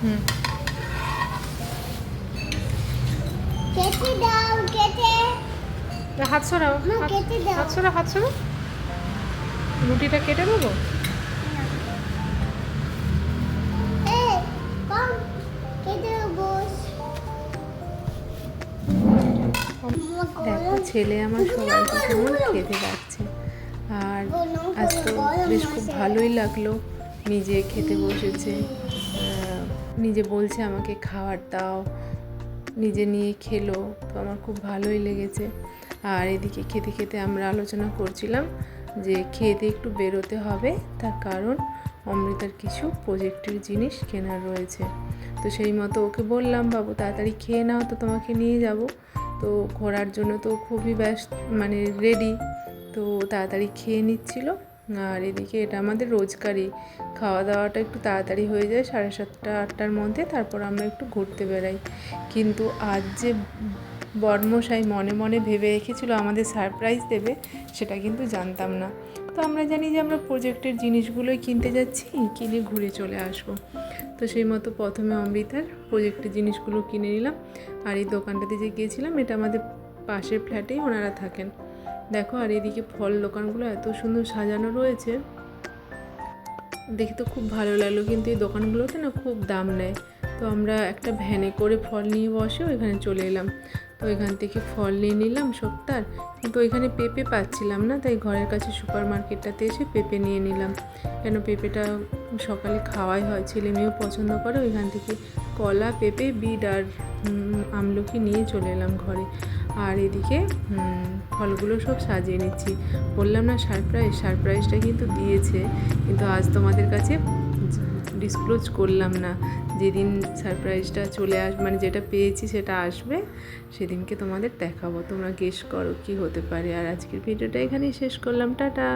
হুম, কেটে দাও কেটে হাত সরাও, মা, কেটে দাও। হাত সরাও, হাত সরাও। রুটিটা কেটে দেবো। এই কম কেটে বস দেখো ছেলে আমার সবাইকে কেমন খেতে পাচ্ছে। আর আজ তো বেশ খুব ভালোই লাগলো, নিজে খেতে বসেছে, নিজে বলছে আমাকে খাবার দাও, নিজে নিয়ে খেলো, তো আমার খুব ভালোই লেগেছে। আর এদিকে খেতে খেতে আমরা আলোচনা করছিলাম যে খেতে একটু বেরোতে হবে, তার কারণ অমৃতার কিছু প্রজেক্টের জিনিস কেনার রয়েছে। তো সেই মতো ওকে বললাম, বাবু তাড়াতাড়ি খেয়ে নাও, তো তোমাকে নিয়ে যাব। তো ঘোরার জন্য তো খুবই ব্যস্ত, মানে রেডি, তো তাড়াতাড়ি খেয়ে নিচ্ছিল। আর এদিকে এটা আমাদের রোজকারই খাওয়া দাওয়াটা একটু তাড়াতাড়ি হয়ে যায় 7:30 8টার মধ্যে, তারপর আমরা একটু ঘুরতে বেরাই। কিন্তু আজ যে বর্মশাই মনে মনে ভেবে রেখেছিল আমাদের সারপ্রাইজ দেবে, সেটা কিন্তু জানতাম না। তো আমরা জানি যে আমরা প্রজেক্টের জিনিসগুলোই কিনতে যাচ্ছি, কিনে ঘুরে চলে আসবো। তো সেই মতো প্রথমে অমৃতার প্রজেক্টের জিনিসগুলো কিনে নিলাম। আর এই দোকানটাতে যে গিয়েছিলাম, এটা আমাদের পাশের ফ্ল্যাটেই ওনারা থাকেন। দেখো, আর এদিকে ফল দোকানগুলো এত সুন্দর সাজানো রয়েছে, দেখে তো খুব ভালো লাগলো। কিন্তু এই দোকানগুলোতে না খুব দাম নেয়। তো আমরা একটা ভ্যানে করে ফল নিয়ে বসে ওইখানে চলে এলাম। তো এখান থেকে ফল নিয়ে নিলাম সপ্তাহ, কিন্তু ওইখানে পেঁপে পাচ্ছিলাম না, তাই ঘরের কাছে সুপার মার্কেটটাতে এসে পেঁপে নিয়ে নিলাম। কেন পেঁপেটা সকালে খাওয়াই হয়, ছেলে মেয়েও পছন্দ করে। ওইখান থেকে কলা, পেঁপে, বিট আর আমলকি নিয়ে চলে এলাম ঘরে। আর এদিকে ফলগুলো সব সাজিয়ে নিচ্ছি। বললাম না সারপ্রাইজটা কিন্তু দিয়েছে, কিন্তু আজ তোমাদের কাছে ডিসক্লোজ করলাম না। যেদিন সারপ্রাইজটা চলে মানে যেটা পেয়েছি সেটা আসবে, সেদিনকে তোমাদের দেখাবো। তোমরা গেস করো কি হতে পারে। আর আজকের ভিডিওটা এখানেই শেষ করলাম, টাটা।